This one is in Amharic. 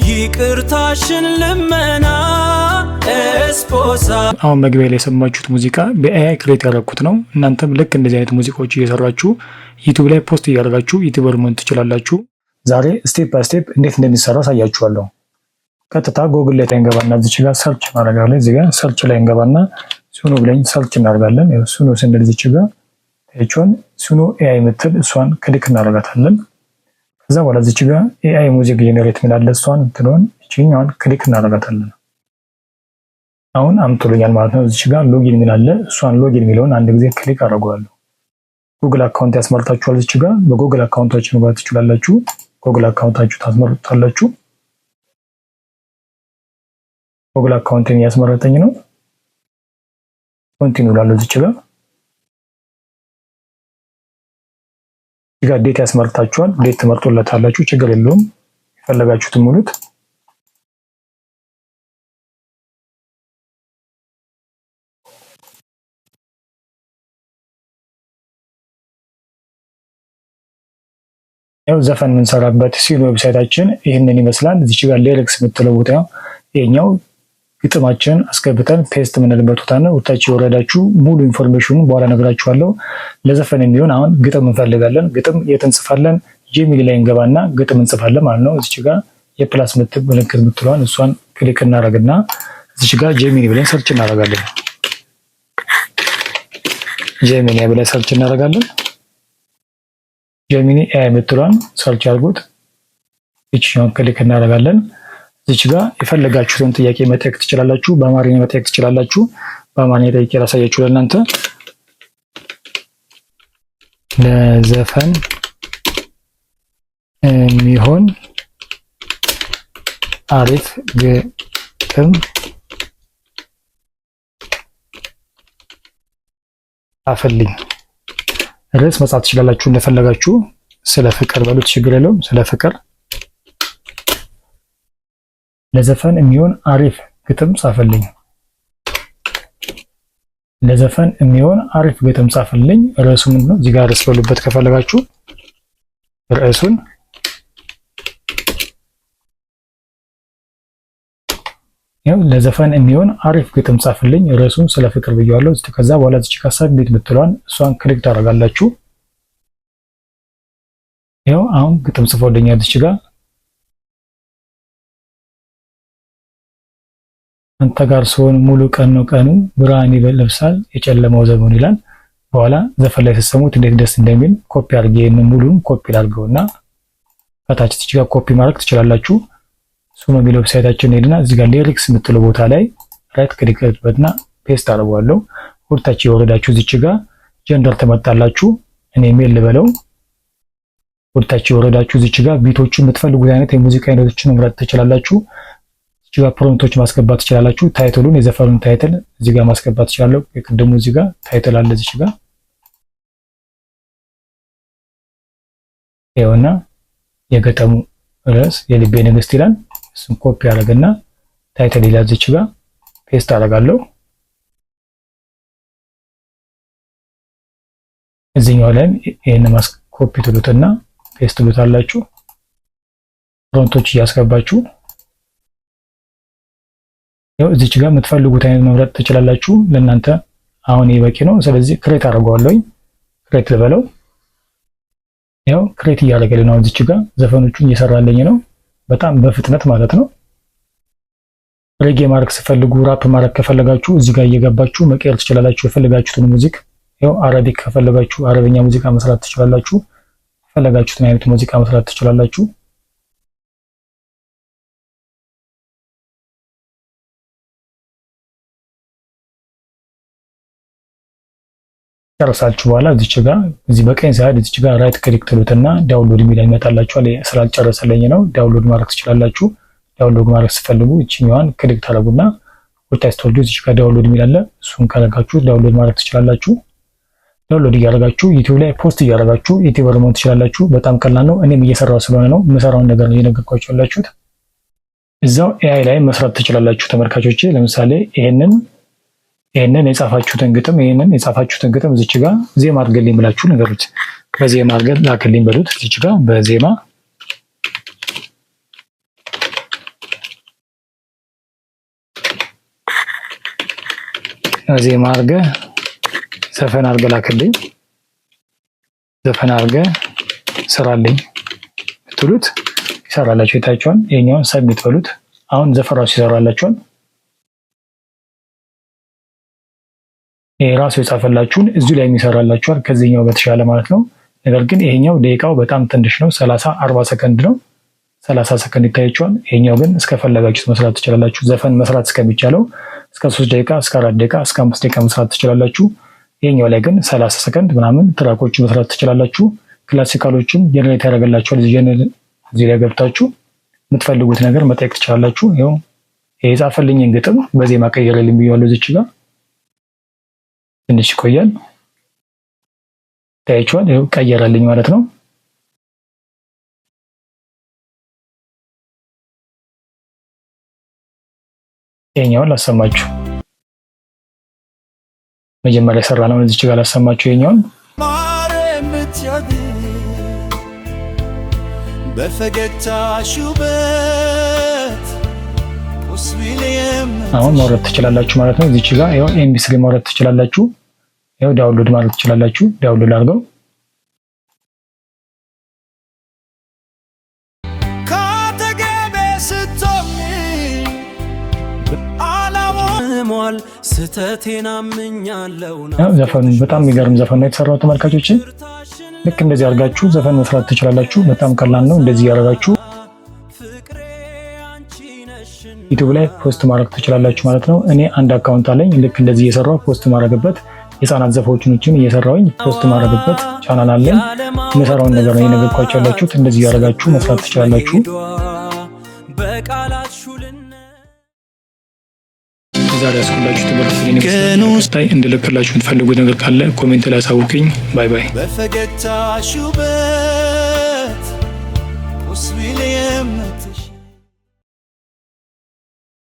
ይቅርታሽን ልመና ኤስፖሳ። አሁን መግቢያ ላይ የሰማችሁት ሙዚቃ በኤአይ ክሬት ያደረኩት ነው። እናንተም ልክ እንደዚህ አይነት ሙዚቃዎች እየሰራችሁ ዩቲዩብ ላይ ፖስት እያደረጋችሁ ዩቲዩበር መሆን ትችላላችሁ። ዛሬ ስቴፕ ባይ ስቴፕ እንዴት እንደሚሰራ አሳያችኋለሁ። ቀጥታ ጎግል ላይ እንገባና እዚች ጋር ሰርች እናደርጋለን። እዚህ ጋር ሰርች ላይ እንገባና ሱኖ ብለን ሰርች እናደርጋለን። ሱኖ ስንል እዚች ጋር ታይቾን ሱኖ ኤአይ ምትል እሷን ክሊክ እናደርጋታለን። ከዛ በኋላ እዚች ጋር ኤአይ ሙዚክ ጄኔሬት ምናለ እሷን እንትሆን እቺኛውን ክሊክ እናደርጋታለን። አሁን አምጥቶልኛል ማለት ነው። እዚች ጋር ሎጊን ምናለ እሷን ሎጊን የሚለውን አንድ ጊዜ ክሊክ አደርጋለሁ። ጉግል አካውንት ያስመርጣችኋል። እዚች ጋር በጉግል አካውንታችሁ መግባት ትችላላችሁ። ጉግል አካውንታችሁ ታስመርጣላችሁ። ጉግል አካውንትን ያስመረጠኝ ነው። ኮንቲኒው ላለው እዚች ጋር ዴት ያስመርጣችኋል። ዴት ትመርጡለታላችሁ። ችግር የለውም። የፈለጋችሁትን ሙሉት። ያው ዘፈን የምንሰራበት ሲሉ ዌብሳይታችን ይህንን ይመስላል። እዚች ጋር ሊሪክስ የምትለው ቦታ ይሄኛው ግጥማችን አስገብተን ፔስት የምንልበት ቦታ ነው። ወጣች የወረዳችሁ ሙሉ ኢንፎርሜሽኑን በኋላ ነግራችኋለሁ። ለዘፈን የሚሆን አሁን ግጥም እንፈልጋለን። ግጥም የት እንጽፋለን? ጄሚኒ ላይ እንገባና ግጥም እንጽፋለን ማለት ነው። እዚች ጋር የፕላስ ምልክት የምትለዋን እሷን ክሊክ እናደርግና እዚች ጋር ጄሚኒ ብለን ሰርች እናደርጋለን። ጄሚኒ ብለን ሰርች እናደርጋለን። ጄሚኒ ኤአይ የምትለዋን ሰርች አድርጉት። እቺን ክሊክ እናደርጋለን። እዚች ጋር የፈለጋችሁትን ጥያቄ መጠየቅ ትችላላችሁ። በአማርኛ መጠየቅ ትችላላችሁ። በአማርኛ ጠይቄ ላሳያችሁ ለእናንተ። ለዘፈን የሚሆን አሪፍ ግጥም ጻፍልኝ። ርዕስ መጻፍ ትችላላችሁ እንደፈለጋችሁ። ስለ ፍቅር በሉት፣ ችግር የለውም። ስለ ፍቅር ለዘፈን የሚሆን አሪፍ ግጥም ጻፍልኝ። ለዘፈን የሚሆን አሪፍ ግጥም ጻፍልኝ። ርዕሱ ምንድን ነው? እዚህ ጋር ርዕስ በሉበት ከፈለጋችሁ ርዕሱን። ያው ለዘፈን የሚሆን አሪፍ ግጥም ጻፍልኝ። ርዕሱን ስለ ፍቅር ብያለሁ። ከዛ በኋላ እዚህ ጋር ሰብሚት ብትሏን እሷን ክሊክ ታደርጋላችሁ። ያው አሁን ግጥም ጽፎልኛል። እዚህ ጋር አንተ ጋር ስሆን ሙሉ ቀን ነው ቀኑ፣ ብርሃን ይለብሳል የጨለማው ዘመኑ ይላል። በኋላ ዘፈን ላይ ስትሰሙት እንዴት ደስ እንደሚል ኮፒ አድርጌ ይሄንን ሙሉን ኮፒ አድርገውና ከታች እዚህ ጋር ኮፒ ማድረግ ትችላላችሁ። ሱኖ የሚለው ዌብሳይታችን ሄድና እዚህ ጋር ሊሪክስ የምትለው ቦታ ላይ ራይት ክሊክ አድርጉና ፔስት አድርጓለሁ። ወርታች የወረዳችሁ እዚህ ጋር ጀንደር ተመጣላችሁ። እኔ ሜል ልበለው። ወርታች የወረዳችሁ እዚህ ጋር ቢቶቹን የምትፈልጉት አይነት የሙዚቃ አይነቶችን መምረጥ ትችላላችሁ። እዚህ ጋር ፕሮምፕቶች ማስገባት ትችላላችሁ። ታይትሉን የዘፈኑን ታይትል እዚህ ጋር ማስገባት ትችላለሁ። የቅድሙ እዚህ ጋር ታይትል አለ እዚህ ጋር ይኸውና የገጠሙ ርዕስ የልቤ ንግስት ይላል። እሱን ኮፒ አደርግና ታይትል ይላል እዚህ ጋር ፔስት አደርጋለሁ። እዚህኛው ላይ ይሄን ኮፒ ትሉትና ፔስት ትሉታላችሁ። ፕሮምፕቶች እያስገባችሁ ያው እዚች ጋር የምትፈልጉት አይነት መምረጥ ትችላላችሁ። ለእናንተ አሁን ይሄ በቂ ነው። ስለዚህ ክሬት አደርገዋለሁ። ክሬት ልበለው። ያው ክሬት እያደረገልኝ ነው። እዚች ጋር ዘፈኖቹን እየሰራልኝ ነው፣ በጣም በፍጥነት ማለት ነው። ሬጌ ማድረግ ሲፈልጉ ራፕ ማድረግ ከፈለጋችሁ እዚህ ጋር እየገባችሁ መቀየር ትችላላችሁ። የፈለጋችሁትን ሙዚክ ያው አረቢክ ከፈለጋችሁ አረበኛ ሙዚቃ መስራት ትችላላችሁ። የፈለጋችሁትን አይነት ሙዚቃ መስራት ትችላላችሁ። ጨርሳችሁ በኋላ እዚች ጋር እዚህ በቀኝ ሳይድ እዚች ጋር ራይት ክሊክ ትሉትና ዳውንሎድ የሚል ይመጣላችኋል። ስላልጨረሰልኝ ነው። ዳውንሎድ ማድረግ ትችላላችሁ። ዳውንሎድ ማድረግ ስትፈልጉ እቺኛዋን ክሊክ ታደርጉና ወርታች ተወልዱ እዚች ጋር ዳውንሎድ የሚል አለ። እሱን ካደረጋችሁ ዳውንሎድ ማድረግ ትችላላችሁ። ዳውንሎድ እያደረጋችሁ ዩቲዩብ ላይ ፖስት እያደረጋችሁ ዩቲዩበር መሆን ትችላላችሁ። በጣም ቀላል ነው። እኔም እየሰራው ስለሆነ ነው የምሰራውን ነገር ነው እየነገርኳችሁ ያላችሁት። እዛው ኤአይ ላይ መስራት ትችላላችሁ ተመልካቾቼ። ለምሳሌ ይሄንን የጻፋችሁትን ግጥም እዚች ጋር ዜማ አድርገልኝ ብላችሁ ነገሩት። በዜማ አድርገን ላክልኝ በሉት። እዚች ጋር በዜማ ዜማ አድርገህ ዘፈን አድርገህ ላክልኝ፣ ዘፈን አድርገህ ስራልኝ ብትሉት ይሰራላችሁ። የታችኋል። ይሄኛውን ሰብሚት በሉት። አሁን ዘፈን ራሱ ይሰራላችኋል። ይሄ ራሱ የጻፈላችሁን እዚሁ ላይ የሚሰራላችኋል ከዚህኛው በተሻለ ማለት ነው። ነገር ግን ይሄኛው ደቂቃው በጣም ትንሽ ነው፣ 30-40 ሰከንድ ነው። 30 ሰከንድ ይታያችኋል። ይሄኛው ግን እስከፈለጋችሁት መስራት ትችላላችሁ። ዘፈን መስራት እስከሚቻለው እስከ 3 ደቂቃ፣ እስከ 4 ደቂቃ፣ እስከ 5 ደቂቃ መስራት ትችላላችሁ። ይሄኛው ላይ ግን 30 ሰከንድ ምናምን ትራኮች መስራት ትችላላችሁ። ክላሲካሎችን ጀነሬት ያደርግላችኋል። እዚህ ላይ ገብታችሁ የምትፈልጉት ነገር መጠየቅ ትችላላችሁ። ይሄው የጻፈልኝን ግጥም በዜማ ቀይረልኝ ብያለሁ። እዚች ጋር ትንሽ ይቆያል። ታያችኋል። ይሄው ቀየረልኝ ማለት ነው። ይሄኛውን ላሰማችሁ። መጀመሪያ የሰራነው እዚች ጋር ላሰማችሁ። ይሄኛውን አሁን ማውረድ ትችላላችሁ ማለት ነው። እዚች ጋር ይሄው ኤምቢ3 ማውረድ ትችላላችሁ። ይሄው ዳውንሎድ ማለት ትችላላችሁ። ዳውንሎድ አድርገው ዘፈኑ በጣም የሚገርም ዘፈን ነው የተሰራው ተመልካቾች። ልክ እንደዚህ አድርጋችሁ ዘፈን መስራት ትችላላችሁ። በጣም ቀላል ነው። እንደዚህ ያደርጋችሁ ዩቲዩብ ላይ ፖስት ማድረግ ትችላላችሁ ማለት ነው። እኔ አንድ አካውንት አለኝ። ልክ እንደዚህ እየሰራው ፖስት ማድረግበት የህፃናት ዘፈኖችን እየሰራውኝ ፖስት ማድረግበት ቻናል አለኝ። የምሰራውን ነገር ነው የነገርኳችሁ ያላችሁት። እንደዚህ ያደርጋችሁ መስራት ትችላላችሁ። ዛሬ ያስኩላችሁ ትምህርት ይመስላል። እንድልክላችሁ የምትፈልጉት ነገር ካለ ኮሜንት ላይ አሳውቁኝ። ባይ ባይ። በፈገግታሽ ውበት